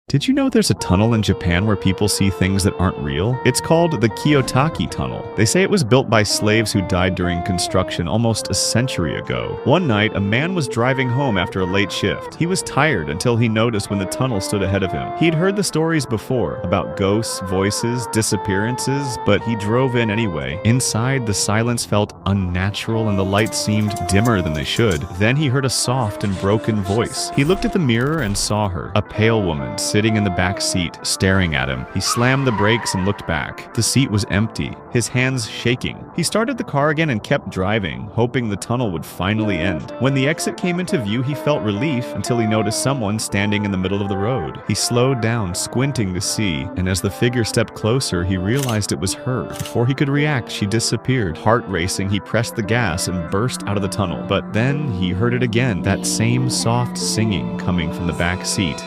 Did you know there's a tunnel in Japan where people see things that aren't real? It's called the Kiyotaki Tunnel. They say it was built by slaves who died during construction almost a century ago. One night, a man was driving home after a late shift. He was tired until he noticed when the tunnel stood ahead of him. He'd heard the stories before about ghosts, voices, disappearances, but he drove in anyway. Inside, the silence felt unnatural and the lights seemed dimmer than they should. Then he heard a soft and broken voice. He looked at the mirror and saw her, a pale woman sitting in the back seat, staring at him. He slammed the brakes and looked back. The seat was empty, his hands shaking. He started the car again and kept driving, hoping the tunnel would finally end. When the exit came into view, he felt relief until he noticed someone standing in the middle of the road. He slowed down, squinting to see, and as the figure stepped closer, he realized it was her. Before he could react, she disappeared. Heart racing, he pressed the gas and burst out of the tunnel. But then he heard it again, that same soft singing coming from the back seat.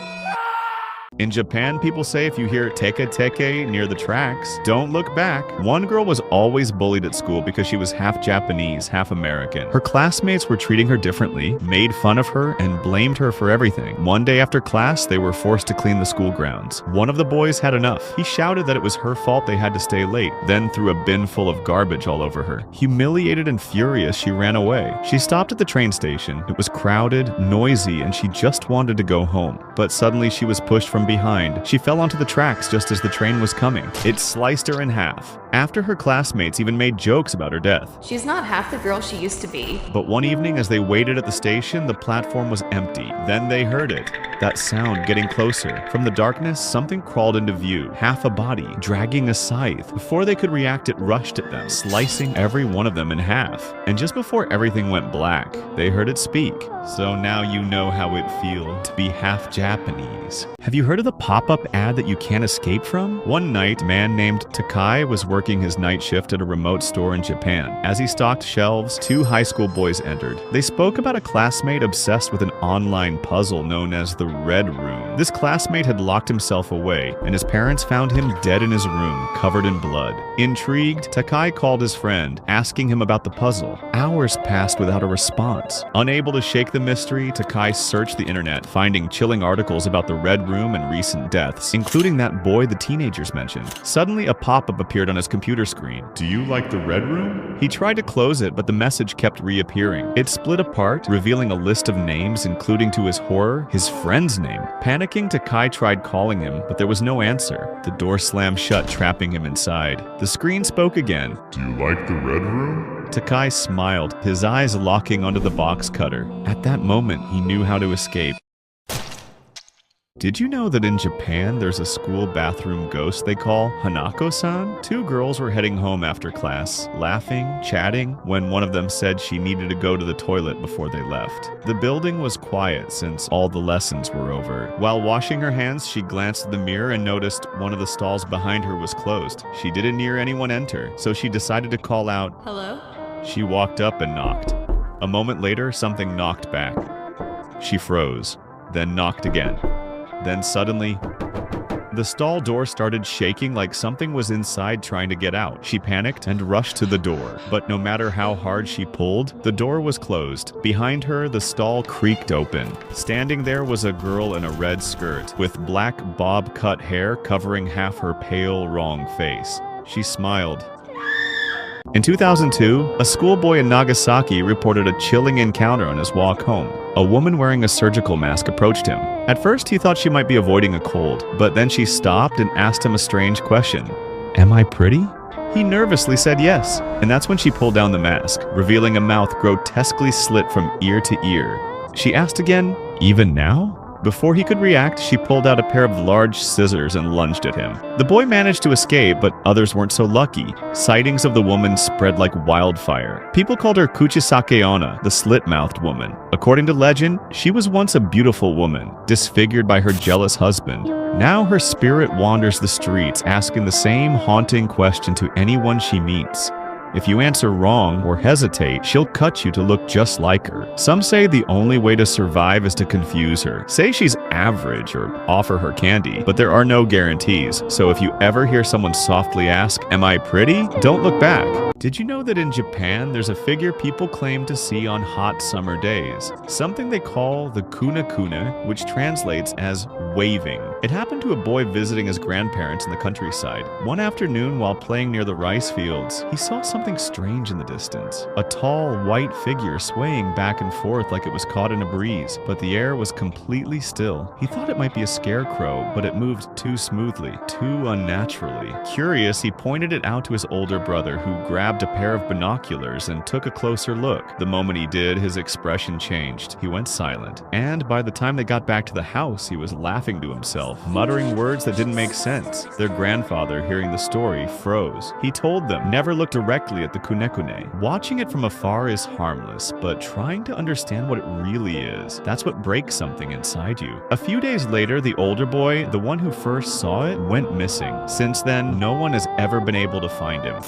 In Japan, people say if you hear teke teke near the tracks, don't look back. One girl was always bullied at school because she was half Japanese, half American. Her classmates were treating her differently, made fun of her, and blamed her for everything. One day after class, they were forced to clean the school grounds. One of the boys had enough. He shouted that it was her fault they had to stay late, then threw a bin full of garbage all over her. Humiliated and furious, she ran away. She stopped at the train station. It was crowded, noisy, and she just wanted to go home. But suddenly she was pushed from behind. She fell onto the tracks just as the train was coming. It sliced her in half. After her classmates even made jokes about her death. She's not half the girl she used to be. But one evening as they waited at the station, the platform was empty. Then they heard it. That sound getting closer. From the darkness, something crawled into view. Half a body, dragging a scythe. Before they could react, it rushed at them, slicing every one of them in half. And just before everything went black, they heard it speak. So now you know how it feels to be half Japanese. Have you heard of the pop-up ad that you can't escape from? One night, a man named Takai was working his night shift at a remote store in Japan. As he stocked shelves, two high school boys entered. They spoke about a classmate obsessed with an online puzzle known as the Red Room. This classmate had locked himself away, and his parents found him dead in his room, covered in blood. Intrigued, Takai called his friend, asking him about the puzzle. Hours passed without a response. Unable to shake the mystery, Takai searched the internet, finding chilling articles about the Red Room and recent deaths, including that boy the teenagers mentioned. Suddenly, a pop-up appeared on his computer screen. Do you like the Red Room? He tried to close it, but the message kept reappearing. It split apart, revealing a list of names, including to his horror, his friend's name. Panicking, Takai tried calling him, but there was no answer. The door slammed shut, trapping him inside. The screen spoke again. Do you like the Red Room? Takai smiled, his eyes locking onto the box cutter. At that moment, he knew how to escape. Did you know that in Japan there's a school bathroom ghost they call Hanako-san? Two girls were heading home after class, laughing, chatting, when one of them said she needed to go to the toilet before they left. The building was quiet since all the lessons were over. While washing her hands, she glanced at the mirror and noticed one of the stalls behind her was closed. She didn't hear anyone enter, so she decided to call out, Hello? She walked up and knocked. A moment later, something knocked back. She froze, then knocked again. Then suddenly, the stall door started shaking like something was inside trying to get out. She panicked and rushed to the door, but no matter how hard she pulled, the door was closed. Behind her, the stall creaked open. Standing there was a girl in a red skirt, with black bob-cut hair covering half her pale, wrong face. She smiled. In 2002, a schoolboy in Nagasaki reported a chilling encounter on his walk home. A woman wearing a surgical mask approached him. At first, he thought she might be avoiding a cold, but then she stopped and asked him a strange question. "Am I pretty?" He nervously said yes, and that's when she pulled down the mask, revealing a mouth grotesquely slit from ear to ear. She asked again, "Even now?" Before he could react, she pulled out a pair of large scissors and lunged at him. The boy managed to escape, but others weren't so lucky. Sightings of the woman spread like wildfire. People called her Kuchisake-onna, the slit-mouthed woman. According to legend, she was once a beautiful woman, disfigured by her jealous husband. Now her spirit wanders the streets, asking the same haunting question to anyone she meets. If you answer wrong or hesitate, she'll cut you to look just like her. Some say the only way to survive is to confuse her. Say she's average or offer her candy, but there are no guarantees. So if you ever hear someone softly ask, "Am I pretty?" don't look back. Did you know that in Japan, there's a figure people claim to see on hot summer days? Something they call the kuna kuna, which translates as waving. It happened to a boy visiting his grandparents in the countryside. One afternoon, while playing near the rice fields, he saw something strange in the distance. A tall, white figure swaying back and forth like it was caught in a breeze, but the air was completely still. He thought it might be a scarecrow, but it moved too smoothly, too unnaturally. Curious, he pointed it out to his older brother, who grabbed a pair of binoculars and took a closer look. The moment he did, his expression changed. He went silent, and by the time they got back to the house, he was laughing to himself, muttering words that didn't make sense. Their grandfather, hearing the story, froze. He told them, never look directly at the kunekune. Watching it from afar is harmless, but trying to understand what it really is, that's what breaks something inside you. A few days later, the older boy, the one who first saw it, went missing. Since then, no one has ever been able to find him.